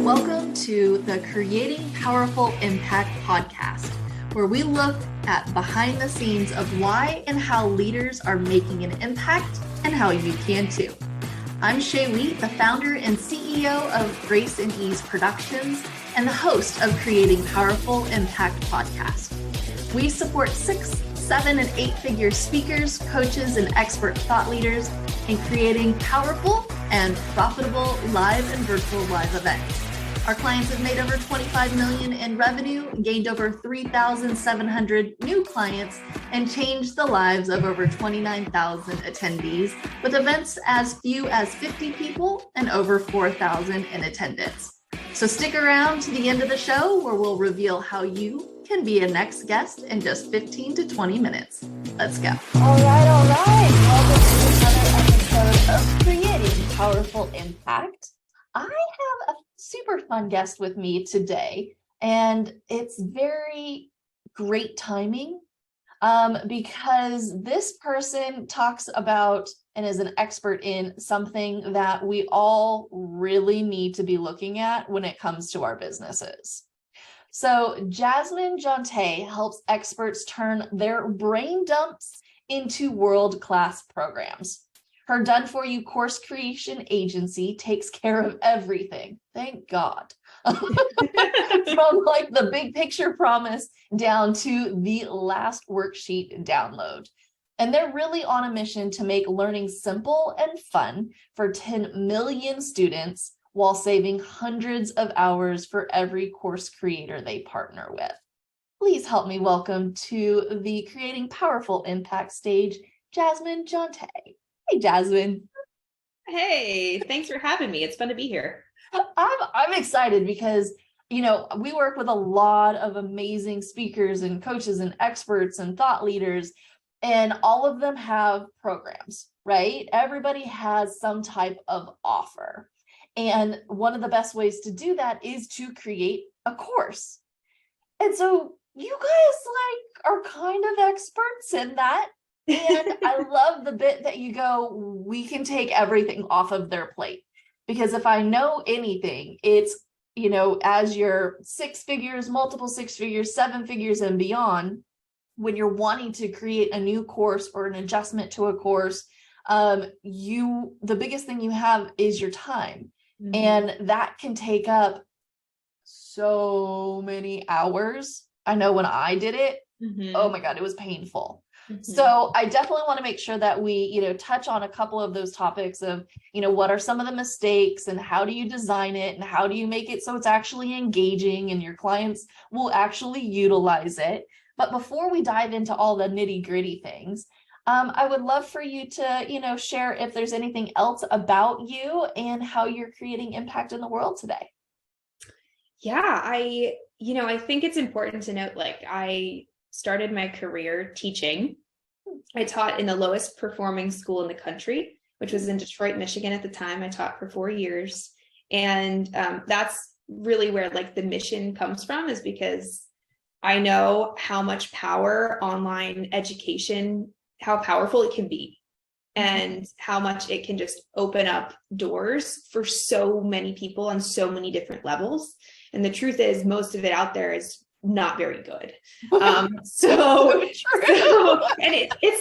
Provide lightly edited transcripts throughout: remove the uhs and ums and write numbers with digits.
Welcome to the Creating Powerful Impact podcast, where we look at behind the scenes of why and how leaders are making an impact and how you can too. I'm Shay Wheat, the founder and CEO of Grace and Ease Productions and the host of Creating Powerful Impact podcast. We support 6, 7, and 8-figure speakers, coaches, and expert thought leaders in creating powerful and profitable live and virtual live events. Our clients have made over $25 million in revenue, gained over 3,700 new clients, and changed the lives of over 29,000 attendees with events as few as 50 people and over 4,000 in attendance. So stick around to the end of the show where we'll reveal how you can be a next guest in just 15 to 20 minutes. Let's go. All right. Welcome to another episode of Creating Powerful Impact. I have a super fun guest with me today, and it's very great timing because this person talks about and is an expert in something that we all really need to be looking at when it comes to our businesses. So Jasmine Jonte helps experts turn their brain dumps into world-class programs. Her done-for-you course creation agency takes care of everything. Thank God. From like the big picture promise down to the last worksheet download. And they're really on a mission to make learning simple and fun for 10 million students while saving hundreds of hours for every course creator they partner with. Please help me welcome to the Creating Powerful Impact stage, Jasmine Jonte. Hey, Jasmine. Hey, thanks for having me. It's fun to be here. I'm excited because, we work with a lot of amazing speakers and coaches and experts and thought leaders, and all of them have programs, right? Everybody has some type of offer. And one of the best ways to do that is to create a course. And so you guys are kind of experts in that. And I love the bit that you go, we can take everything off of their plate. Because if I know anything, it's, as your 6 figures, multiple 6 figures, 7 figures and beyond, when you're wanting to create a new course or an adjustment to a course, the biggest thing you have is your time. Mm-hmm. And that can take up so many hours. I know when I did it, Oh my God, it was painful. Mm-hmm. So I definitely want to make sure that we, touch on a couple of those topics of, what are some of the mistakes and how do you design it and how do you make it so it's actually engaging and your clients will actually utilize it. But before we dive into all the nitty gritty things, I would love for you to, share if there's anything else about you and how you're creating impact in the world today. Yeah, I think it's important to note, I started my career teaching. I taught in the lowest performing school in the country, which was in Detroit, Michigan at the time. I taught for 4 years. And that's really where the mission comes from, is because I know how much power online education, how powerful it can be, and how much it can just open up doors for so many people on so many different levels. And the truth is, most of it out there is not very good. And it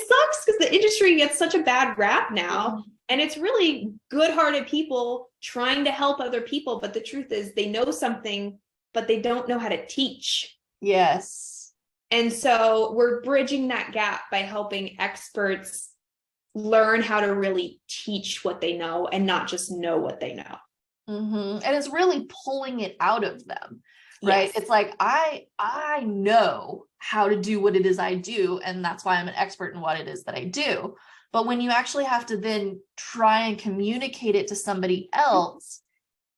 sucks because the industry gets such a bad rap now. And it's really good-hearted people trying to help other people. But the truth is they know something, but they don't know how to teach. Yes. And so we're bridging that gap by helping experts learn how to really teach what they know and not just know what they know. Mm-hmm. And it's really pulling it out of them, right? Yes. It's I know how to do what it is I do, and that's why I'm an expert in what it is that I do. But when you actually have to then try and communicate it to somebody else,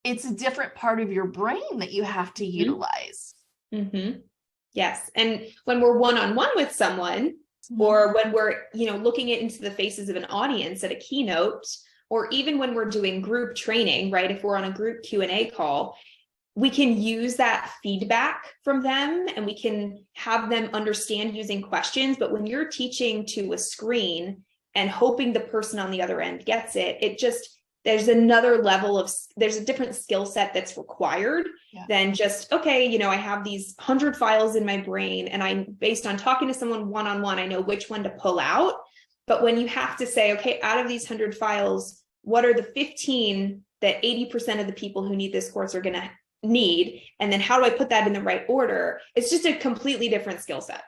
it's a different part of your brain that you have to utilize. Mm-hmm. Yes. And when we're one-on-one with someone, or when we're, looking into the faces of an audience at a keynote, or even when we're doing group training, right? If we're on a group Q&A call, we can use that feedback from them and we can have them understand using questions. But when you're teaching to a screen and hoping the person on the other end gets it, there's another level of, there's a different skill set that's required than just, okay, you know, I have these 100 files in my brain and I'm based on talking to someone one-on-one, I know which one to pull out. But when you have to say, okay, out of these 100 files, what are the 15 that 80% of the people who need this course are going to need? And then how do I put that in the right order? It's just a completely different skill set.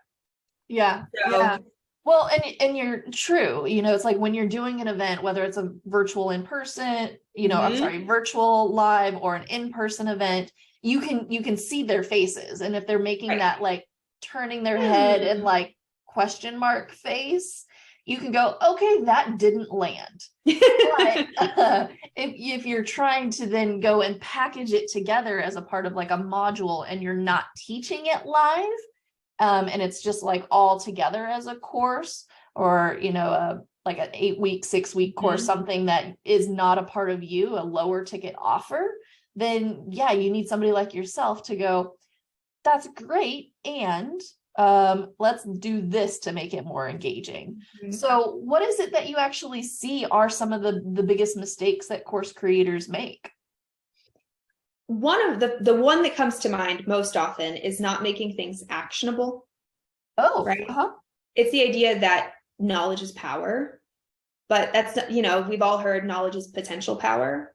Yeah. So, yeah. Well, and you're true, you know, it's like when you're doing an event, whether it's a virtual in person, you know, I'm sorry, virtual live or an in-person event, you can see their faces. And if they're making that like turning their head and like question mark face, you can go, okay, that didn't land. But if you're trying to then go and package it together as a part of like a module and you're not teaching it live, and it's just like all together as a course, or, you know, like an 8-week, 6-week course, something that is not a part of you, a lower ticket offer, then yeah, you need somebody like yourself to go, that's great. And let's do this to make it more engaging. So what is it that you actually see are some of the biggest mistakes that course creators make? One of the one that comes to mind most often is not making things actionable. Oh, right. It's the idea that knowledge is power, but that's not, you know, we've all heard knowledge is potential power,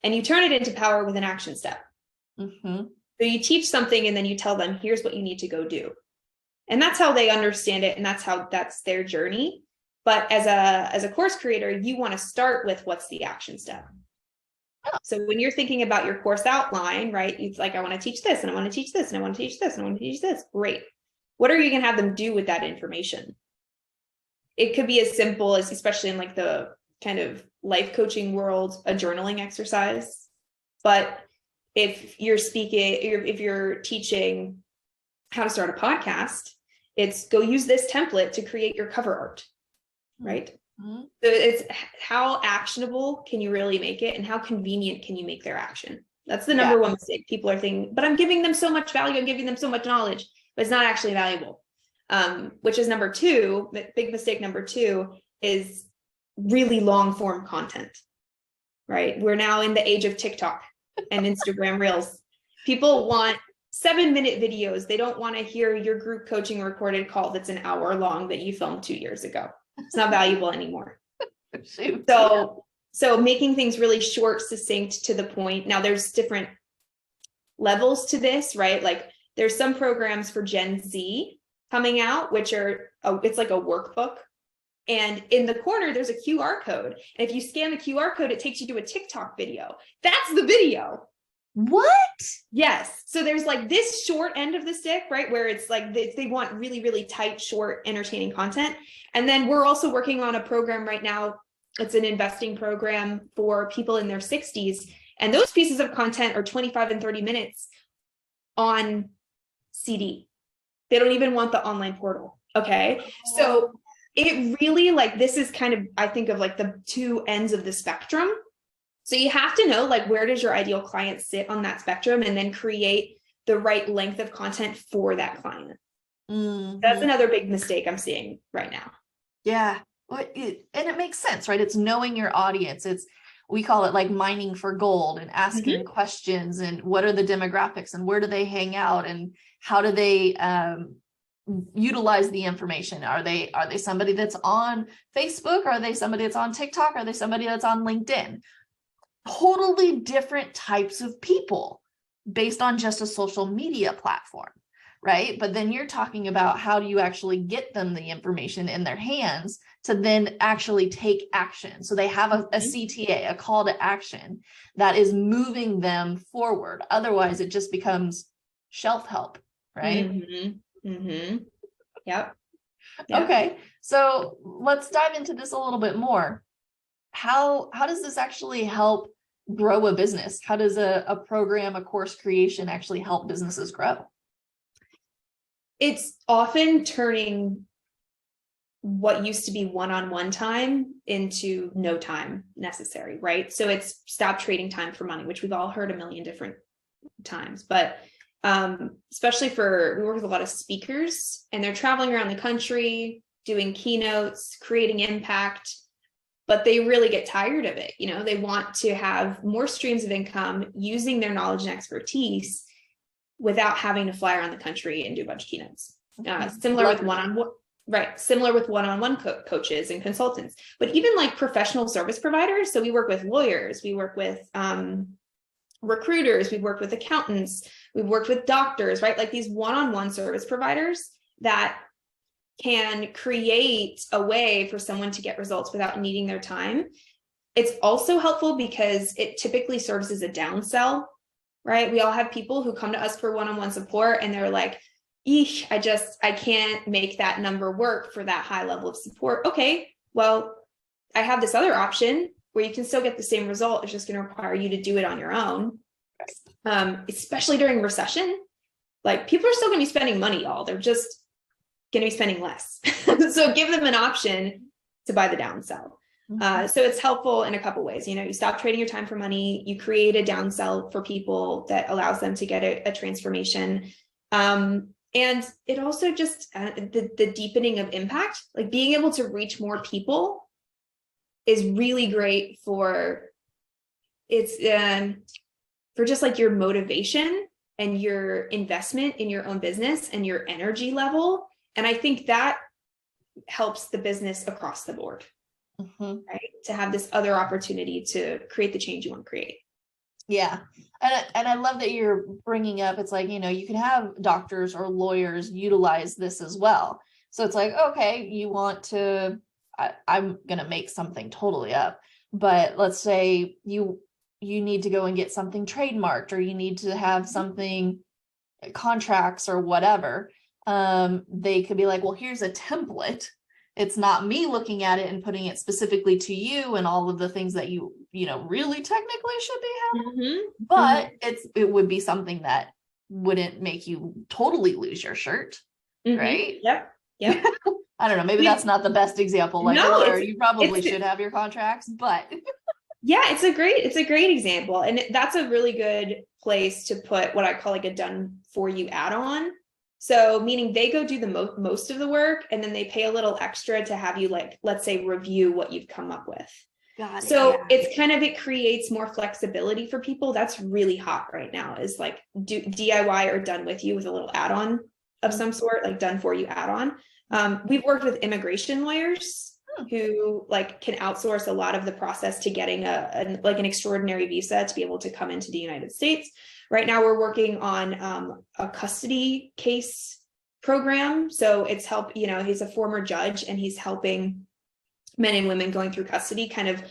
and you turn it into power with an action step. So you teach something and then you tell them, here's what you need to go do. And that's how they understand it. And that's their journey. But as a course creator, you want to start with what's the action step. So when you're thinking about your course outline, right, it's like, I want to teach this and I want to teach this and I want to teach this and I want to teach this. Great. What are you going to have them do with that information? It could be as simple as, especially in like the kind of life coaching world, a journaling exercise. But if you're teaching how to start a podcast, it's go use this template to create your cover art, right? So it's how actionable can you really make it, and how convenient can you make their action? That's the number one mistake. People are thinking, but I'm giving them so much value, I'm giving them so much knowledge, but it's not actually valuable. Which is number two. Big mistake number two is really long form content, right? We're now in the age of TikTok and Instagram Reels. People want 7-minute videos. They don't want to hear your group coaching recorded call that's an hour long that you filmed 2 years ago. It's not valuable anymore. So making things really short, succinct, to the point. Now there's different levels to this, right? Like there's some programs for Gen Z coming out, which are, it's like a workbook. And in the corner, there's a QR code. And if you scan the QR code, it takes you to a TikTok video. That's the video. What? Yes. So there's like this short end of the stick, right? Where it's like they want really, really tight, short, entertaining content. And then we're also working on a program right now. It's an investing program for people in their 60s. And those pieces of content are 25 and 30 minutes on CD. They don't even want the online portal. Okay. So it really, like, this is kind of, I think of like the two ends of the spectrum. So you have to know, like, where does your ideal client sit on that spectrum, and then create the right length of content for that client. That's another big mistake I'm seeing right now. Yeah. Well, and it makes sense, right? It's knowing your audience. We call it like mining for gold, and asking questions, and what are the demographics, and where do they hang out, and how do they utilize the information? Are they somebody that's on Facebook? Are they somebody that's on TikTok? Are they somebody that's on LinkedIn? Totally different types of people based on just a social media platform, right? But then you're talking about how do you actually get them the information in their hands to then actually take action. So they have a CTA, a call to action, that is moving them forward. Otherwise, it just becomes shelf help, right? Yep. Okay, so let's dive into this a little bit more. How does this actually help grow a business? How does a program, a course creation actually help businesses grow? It's often turning what used to be one-on-one time into no time necessary, right? So it's stop trading time for money, which we've all heard a million different times. But especially we work with a lot of speakers, and they're traveling around the country, doing keynotes, creating impact. but they really get tired of it. You know, they want to have more streams of income using their knowledge and expertise without having to fly around the country and do a bunch of keynotes. Similar with one-on-one, right? Similar with one-on-one coaches and consultants, but even like professional service providers. So we work with lawyers, we work with recruiters, we've worked with accountants, we've worked with doctors, right? Like these one-on-one service providers that can create a way for someone to get results without needing their time. It's also helpful because it typically serves as a downsell, right? We all have people who come to us for one-on-one support and they're like, eesh, I can't make that number work for that high level of support. Okay, well, I have this other option where you can still get the same result. It's just going to require you to do it on your own. Especially during recession, like people are still going to be spending money, y'all. They're just going to be spending less. So give them an option to buy the downsell. So it's helpful in a couple ways. You know, you stop trading your time for money, you create a downsell for people that allows them to get a transformation. And it also just the deepening of impact, like being able to reach more people is really great for just like your motivation and your investment in your own business and your energy level. And I think that helps the business across the board, right? To have this other opportunity to create the change you want to create. Yeah. And I love that you're bringing up, it's like, you know, you can have doctors or lawyers utilize this as well. So it's like, okay, you want to, I'm going to make something totally up, but let's say you need to go and get something trademarked, or you need to have something, contracts or whatever. They could be like, well, here's a template. It's not me looking at it and putting it specifically to you and all of the things that you know, really technically should be having, but it would be something that wouldn't make you totally lose your shirt. Right. Yep. I don't know. Maybe that's not the best example. Like, no, you probably should have your contracts, but yeah, it's a great example. And that's a really good place to put what I call like a done for you add-on. So meaning they go do the most of the work, and then they pay a little extra to have you, like, let's say, review what you've come up with. Got it. So it's kind of, it creates more flexibility for people. That's really hot right now, is like do DIY or done with you with a little add-on of some sort, like done for you add-on. We've worked with immigration lawyers who like can outsource a lot of the process to getting an extraordinary visa to be able to come into the United States. Right now we're working on a custody case program. So it's he's a former judge, and he's helping men and women going through custody kind of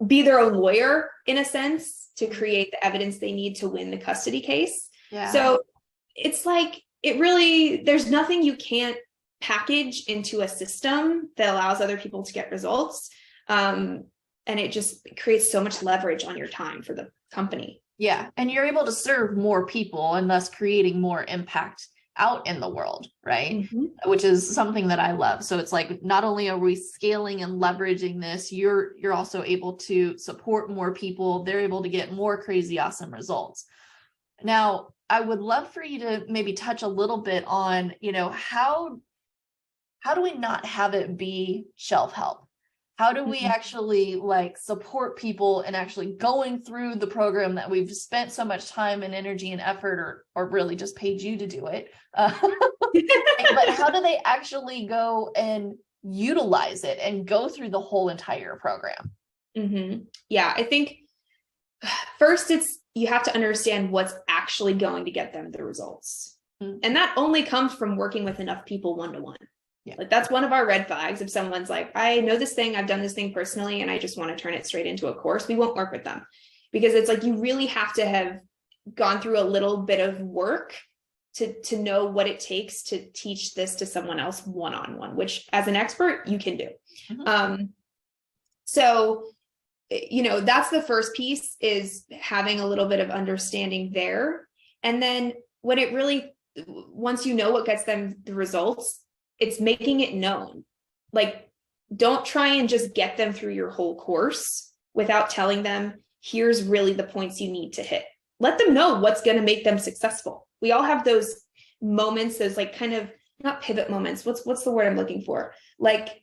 be their own lawyer in a sense to create the evidence they need to win the custody case. Yeah. So it's like, there's nothing you can't package into a system that allows other people to get results. And it just creates so much leverage on your time for the company. Yeah. And you're able to serve more people and thus creating more impact out in the world, right? Which is something that I love. So it's like, not only are we scaling and leveraging this, you're also able to support more people. They're able to get more crazy, awesome results. Now, I would love for you to maybe touch a little bit on, how do we not have it be shelf help? How do we actually like support people in actually going through the program that we've spent so much time and energy and effort, or really just paid you to do it? But how do they actually go and utilize it and go through the whole entire program? Yeah, I think first you have to understand what's actually going to get them the results. And that only comes from working with enough people one-to-one. Yeah. Like that's one of our red flags. If someone's like, I know this thing, I've done this thing personally, and I just want to turn it straight into a course, we won't work with them, because it's like, you really have to have gone through a little bit of work to know what it takes to teach this to someone else one-on-one, which as an expert you can do. So, that's the first piece, is having a little bit of understanding there. And then once you know what gets them the results, it's making it known. Like, don't try and just get them through your whole course without telling them, here's really the points you need to hit. Let them know what's going to make them successful. We all have those moments, those like kind of not pivot moments. What's the word I'm looking for? Like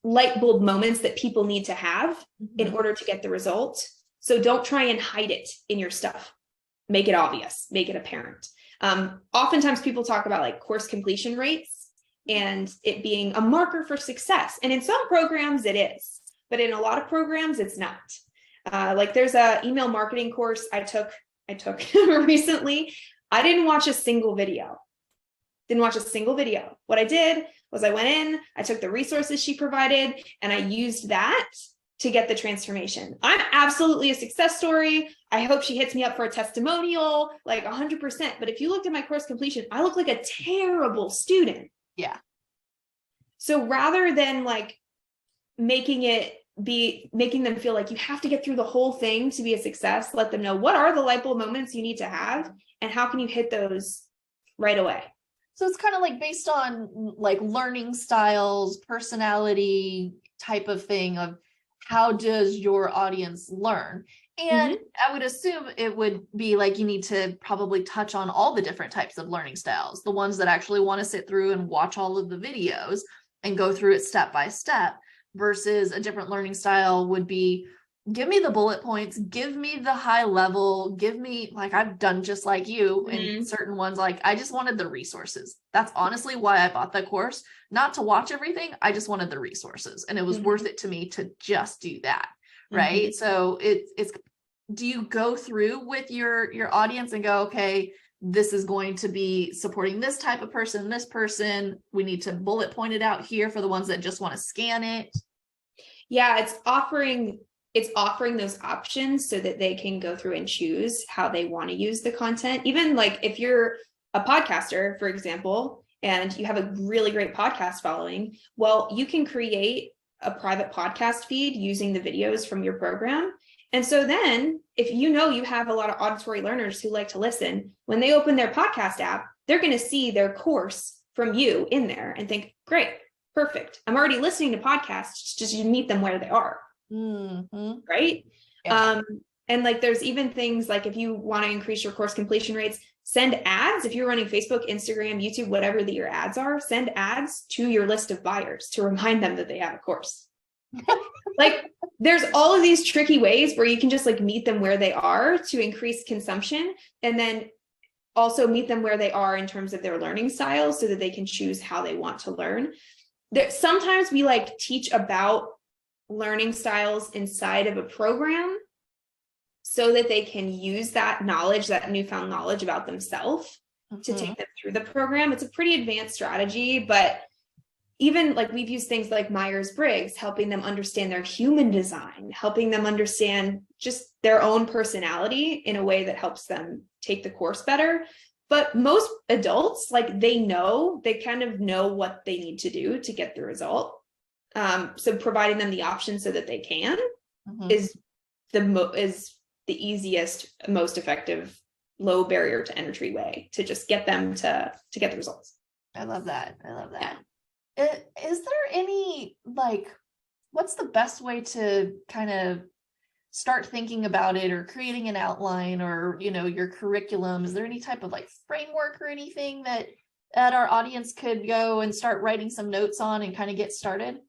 light bulb moments that people need to have in order to get the result. So don't try and hide it in your stuff. Make it obvious, make it apparent. Oftentimes people talk about like course completion rates and it being a marker for success. And in some programs it is, but in a lot of programs it's not. Like there's a email marketing course I took recently. I didn't watch a single video. What I did was I went in, I took the resources she provided, and I used that to get the transformation. I'm absolutely a success story. I hope she hits me up for a testimonial, like 100%. But if you looked at my course completion, I look like a terrible student. Yeah. So rather than like making them feel like you have to get through the whole thing to be a success, let them know what are the light bulb moments you need to have and how can you hit those right away. So it's kind of like based on like learning styles, personality type of thing of how does your audience learn? And I would assume it would be like you need to probably touch on all the different types of learning styles, the ones that actually want to sit through and watch all of the videos and go through it step by step, versus a different learning style would be, give me the bullet points, give me the high level, give me, like I've done just like you in certain ones, like I just wanted the resources. That's honestly why I bought the course, not to watch everything. I just wanted the resources and it was worth it to me to just do that. Right. So it's, do you go through with your audience and go, okay, this is going to be supporting this type of person, this person, we need to bullet point it out here for the ones that just want to scan it? Yeah, it's offering those options so that they can go through and choose how they want to use the content. Even like if you're a podcaster, for example, and you have a really great podcast following, well, you can create a private podcast feed using the videos from your program. And so then if you know you have a lot of auditory learners who like to listen, when they open their podcast app, they're going to see their course from you in there and think, great, perfect. I'm already listening to podcasts, just meet them where they are. Right. Yeah. And like there's even things like if you want to increase your course completion rates, send ads. If you're running Facebook, Instagram, YouTube, whatever your ads are, send ads to your list of buyers to remind them that they have a course. Like there's all of these tricky ways where you can just like meet them where they are to increase consumption, and then also meet them where they are in terms of their learning styles so that they can choose how they want to learn. Sometimes we like teach about learning styles inside of a program so that they can use that knowledge, that newfound knowledge about themselves to take them through the program. It's a pretty advanced strategy, but even like we've used things like Myers-Briggs, helping them understand their human design, helping them understand just their own personality in a way that helps them take the course better. But most adults, like they kind of know what they need to do to get the result. So providing them the option so that they can is the easiest, most effective, low barrier to entry way to just get them to get the results. I love that. Yeah. Is there any, like, what's the best way to kind of start thinking about it or creating an outline or, your curriculum? Is there any type of like framework or anything that our audience could go and start writing some notes on and kind of get started?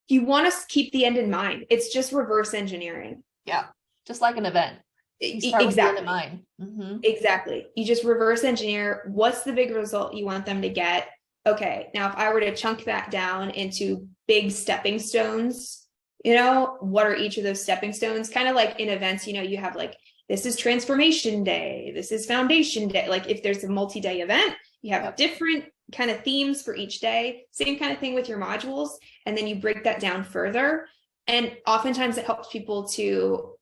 You want to keep the end in mind. It's just reverse engineering. Yeah. Just like an event. Exactly. With the end in mind. Exactly. You just reverse engineer. What's the big result you want them to get? Okay. Now, if I were to chunk that down into big stepping stones, what are each of those stepping stones? Kind of like in events, you have like, this is transformation day. This is foundation day. Like if there's a multi-day event, you have different kind of themes for each day, same kind of thing with your modules. And then you break that down further. And oftentimes it helps people to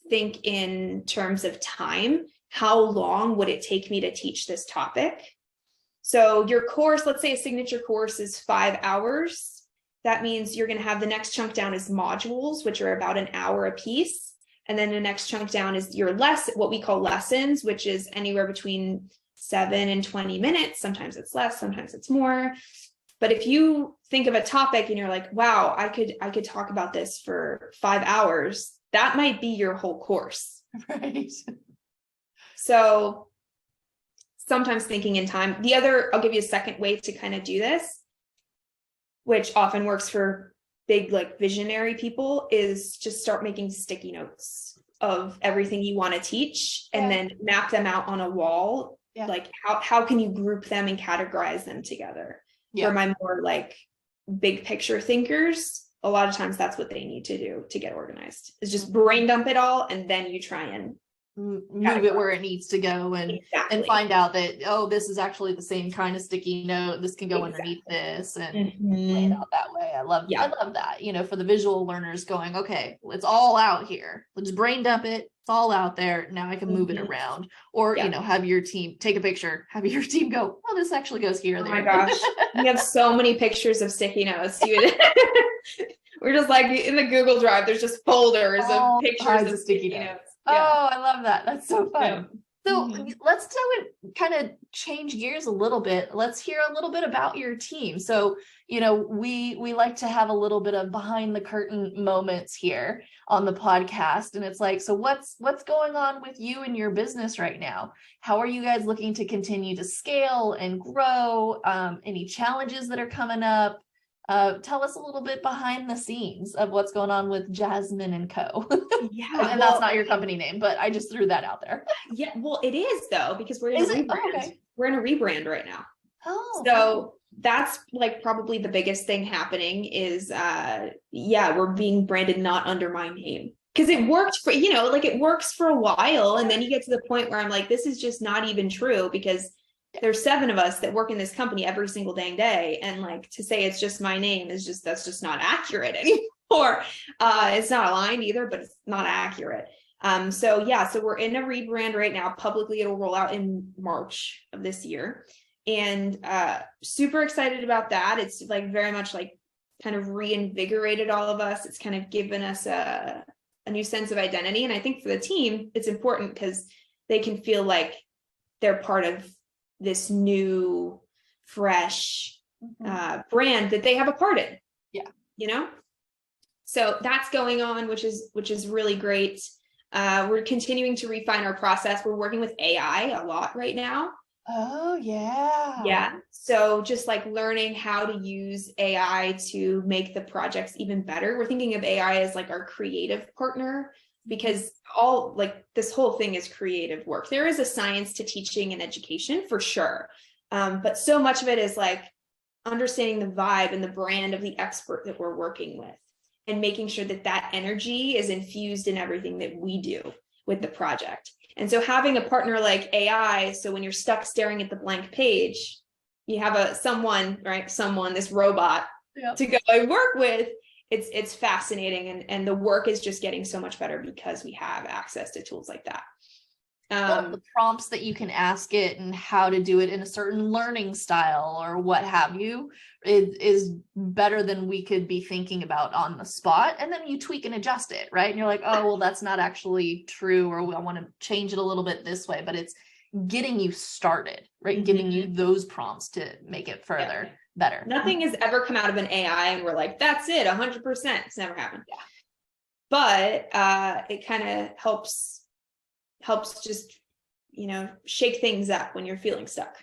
think in terms of time. How long would it take me to teach this topic? So your course, let's say a signature course is 5 hours. That means you're going to have the next chunk down as modules, which are about an hour a piece. And then the next chunk down is your what we call lessons, which is anywhere between 7 and 20 minutes. Sometimes it's less, sometimes it's more. But if you think of a topic and you're like, wow, I could talk about this for 5 hours, that might be your whole course. Right. So sometimes thinking in time. I'll give you a second way to kind of do this. which often works for big, like visionary people, is just start making sticky notes of everything you want to teach and then map them out on a wall. Like how can you group them and categorize them together? For my more like big picture thinkers, a lot of times that's what they need to do to get organized, is just brain dump it all, and then you try and move it where it needs to go, and find out that, oh, this is actually the same kind of sticky note, this can go underneath this, and lay it out that way. I love that, you know, for the visual learners going, okay, it's all out here, let's brain dump it, it's all out there, now I can move it around. Or you know, have your team take a picture, have your team go, oh, this actually goes here. Oh my gosh, we have so many pictures of sticky notes. We're just like in the Google Drive, there's just folders of pictures of sticky notes. Oh, I love that. That's so fun. So let's do it, kind of change gears a little bit. Let's hear a little bit about your team. So, you know, we like to have a little bit of behind the curtain moments here on the podcast. And it's like, so what's going on with you and your business right now? How are you guys looking to continue to scale and grow? Any challenges that are coming up? Tell us a little bit behind the scenes of what's going on with Jasmine and Co. And that's not your company name, but I just threw that out there. Yeah, well, it is though, because we're in a rebrand. Oh, okay. We're in a rebrand right now. Oh, so that's like probably the biggest thing happening is, we're being branded not under my name. Because it worked for, you know, like it works for a while, and then you get to the point where I'm like, this is just not even true, because there's 7 of us that work in this company every single dang day. And like, to say it's just my name is just, that's just not accurate anymore. It's not aligned either, but it's not accurate. So we're in a rebrand right now. Publicly, it'll roll out in March of this year. And super excited about that. It's like very much like kind of reinvigorated all of us. It's kind of given us a new sense of identity. And I think for the team, it's important because they can feel like they're part of this new, fresh brand that they have a part in. You know? So that's going on, which is really great. We're continuing to refine our process. We're working with AI a lot right now. Oh, yeah. Yeah. So just like learning how to use AI to make the projects even better. We're thinking of AI as like our creative partner, because all like this whole thing is creative work. There is a science to teaching and education for sure. But so much of it is like understanding the vibe and the brand of the expert that we're working with, and making sure that that energy is infused in everything that we do with the project. And so having a partner like AI, so when you're stuck staring at the blank page, you have this robot to go and work with. It's fascinating, and the work is just getting so much better because we have access to tools like that. The prompts that you can ask it and how to do it in a certain learning style or what have you is better than we could be thinking about on the spot. And then you tweak and adjust it, right? And you're like, oh, well, that's not actually true, or I want to change it a little bit this way, but it's getting you started, right? Giving you those prompts to make it further better. Nothing has ever come out of an AI and we're like, that's it, 100%. It's never happened. But it kind of helps just, you know, shake things up when you're feeling stuck.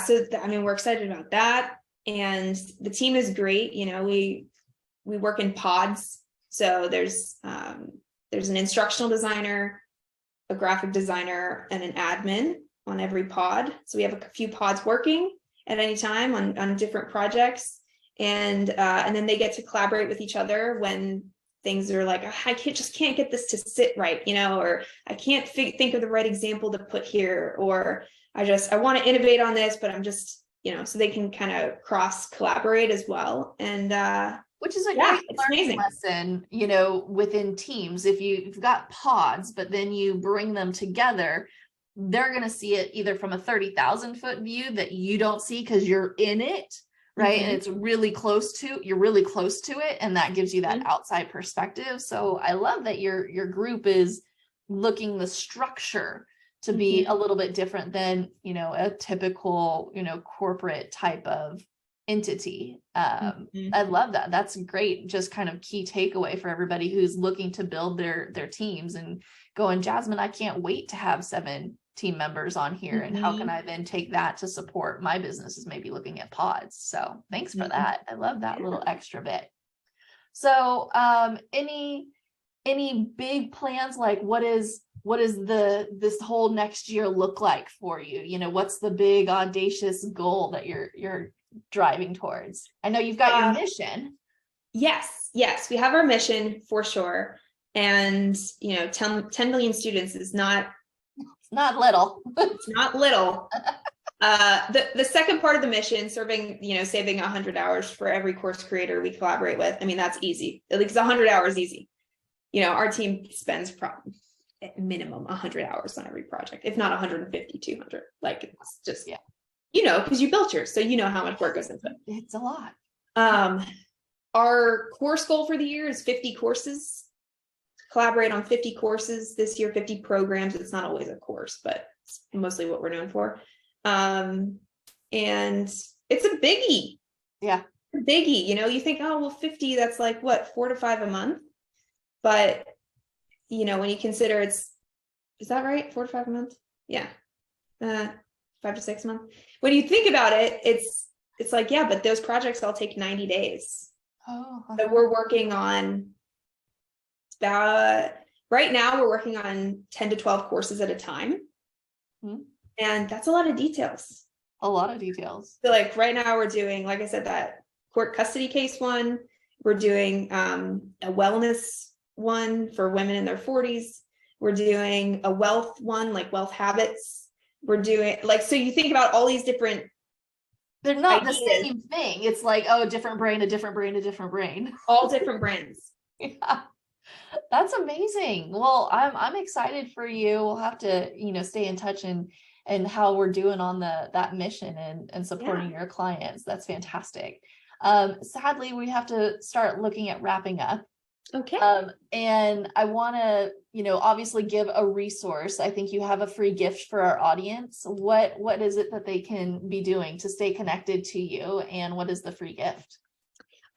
So I mean, we're excited about that, and the team is great. You know, we work in pods, so there's an instructional designer, a graphic designer, and an admin on every pod. So we have a few pods working at any time on different projects, and then they get to collaborate with each other when things are like, I can't get this to sit right, you know, or I can't think of the right example to put here, or I want to innovate on this, but I'm just, you know, so they can kind of cross collaborate as well. And which is a great learning lesson, you know, within teams. If you've got pods, but then you bring them together, they're going to see it either from a 30,000 foot view that you don't see because you're in it, right? And it's you're really close to it. And that gives you that outside perspective. So I love that your group is looking the structure to be a little bit different than, you know, a typical, you know, corporate type of entity. I love that. That's great. Just kind of key takeaway for everybody who's looking to build their teams and going, Jasmine, I can't wait to have 7 team members on here, and how can I then take that to support my businesses, maybe looking at pods. So thanks for that. I love that little extra bit. So any big plans, like what is this whole next year look like for you? You know, what's the big audacious goal that you're driving towards? I know you've got your mission. Yes, we have our mission for sure. And, you know, 10 million students is not little. It's not little. The second part of the mission, saving 100 hours for every course creator we collaborate with. I mean, that's easy. At least 100 hours easy. You know, our team spends at minimum 100 hours on every project, if not 150, 200. Like, it's just, you know, because you built yours, so you know how much work goes into it. It's a lot. Our course goal for the year is 50 courses. Collaborate on 50 courses this year, 50 programs. It's not always a course, but it's mostly what we're known for. And it's a biggie. Yeah. A biggie. You know, you think, oh, well, 50, that's like what, 4 to 5 a month? But, you know, when you consider is that right? 4 to 5 a month? Yeah. 5 to 6 a month. When you think about it, it's like, yeah, but those projects all take 90 days. So we're working on right now we're working on 10 to 12 courses at a time. And that's a lot of details. So like right now we're doing, like I said, that court custody case one. We're doing a wellness one for women in their 40s. We're doing a wealth one, like wealth habits. We're doing so you think about all these different, they're not ideas. The same thing. It's like, oh, a different brain, a different brain, a different brain. All different brains. Yeah. That's amazing. Well, I'm excited for you. We'll have to, you know, stay in touch and how we're doing on that mission and supporting your clients. That's fantastic. Sadly, we have to start looking at wrapping up. Okay. And I want to, you know, obviously give a resource. I think you have a free gift for our audience. What is it that they can be doing to stay connected to you? And what is the free gift?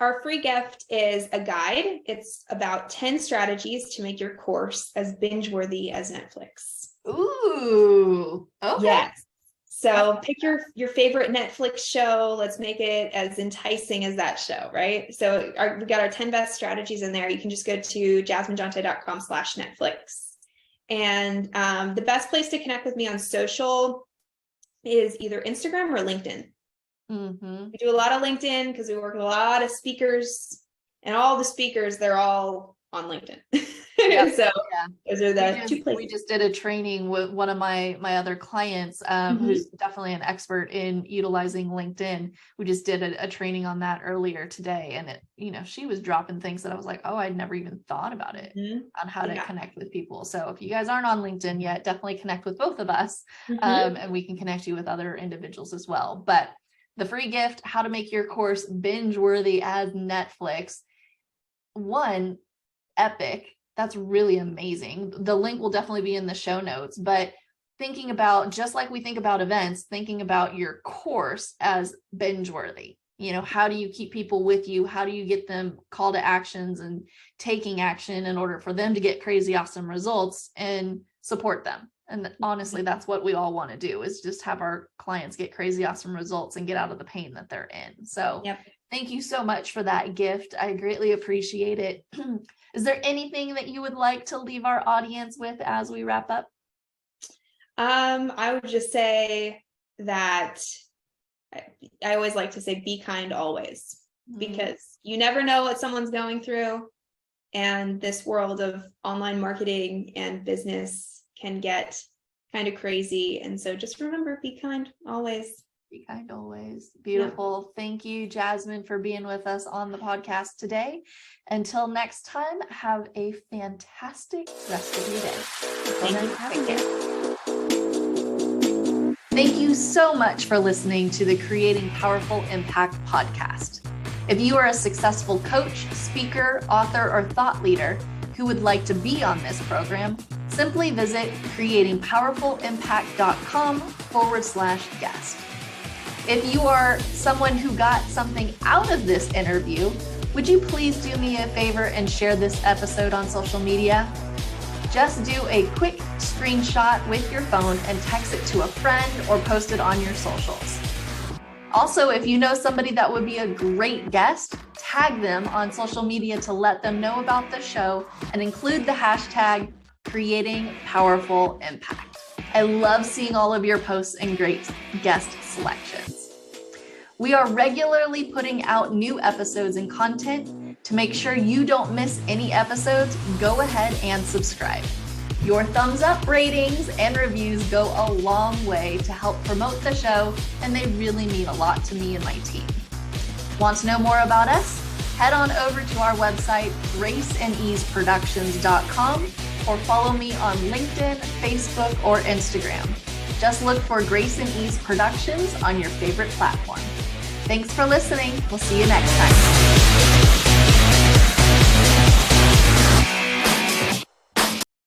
Our free gift is a guide. It's about 10 strategies to make your course as binge-worthy as Netflix. Ooh, okay. Yes. So pick your favorite Netflix show. Let's make it as enticing as that show, right? So we got our 10 best strategies in there. You can just go to jasminejonte.com/Netflix. And the best place to connect with me on social is either Instagram or LinkedIn. We do a lot of LinkedIn because we work with a lot of speakers, and all the speakers, they're all on LinkedIn. Yep. So those are the 2 places. We just did a training with one of my other clients who's definitely an expert in utilizing LinkedIn. We just did a training on that earlier today, and it, you know, she was dropping things that I was like, oh, I'd never even thought about it on how to connect with people. So if you guys aren't on LinkedIn yet, definitely connect with both of us, and we can connect you with other individuals as well. But the free gift, how to make your course binge worthy as Netflix. One, epic. That's really amazing. The link will definitely be in the show notes, but thinking about, just like we think about events, thinking about your course as binge worthy. You know, how do you keep people with you? How do you get them call to actions and taking action in order for them to get crazy awesome results and support them? And honestly, that's what we all want to do, is just have our clients get crazy awesome results and get out of the pain that they're in. So thank you so much for that gift. I greatly appreciate it. Is there anything that you would like to leave our audience with as we wrap up? I would just say that I always like to say, be kind always, because you never know what someone's going through. And this world of online marketing and business can get kind of crazy. And so just remember, be kind always. Be kind always. Beautiful. Thank you, Jasmine, for being with us on the podcast today. Until next time, have a fantastic rest of your day. Thank you. Thank you so much for listening to the Creating Powerful Impact podcast. If you are a successful coach, speaker, author, or thought leader who would like to be on this program, simply visit creatingpowerfulimpact.com/guest. If you are someone who got something out of this interview, would you please do me a favor and share this episode on social media? Just do a quick screenshot with your phone and text it to a friend or post it on your socials. Also, if you know somebody that would be a great guest, tag them on social media to let them know about the show and include the hashtag creating powerful impact. I love seeing all of your posts and great guest selections. We are regularly putting out new episodes and content. To make sure you don't miss any episodes, go ahead and subscribe. Your thumbs up, ratings, and reviews go a long way to help promote the show, and they really mean a lot to me and my team. Want to know more about us? Head on over to our website, graceandeaseproductions.com, or follow me on LinkedIn, Facebook, or Instagram. Just look for Grace and Ease Productions on your favorite platform. Thanks for listening. We'll see you next time.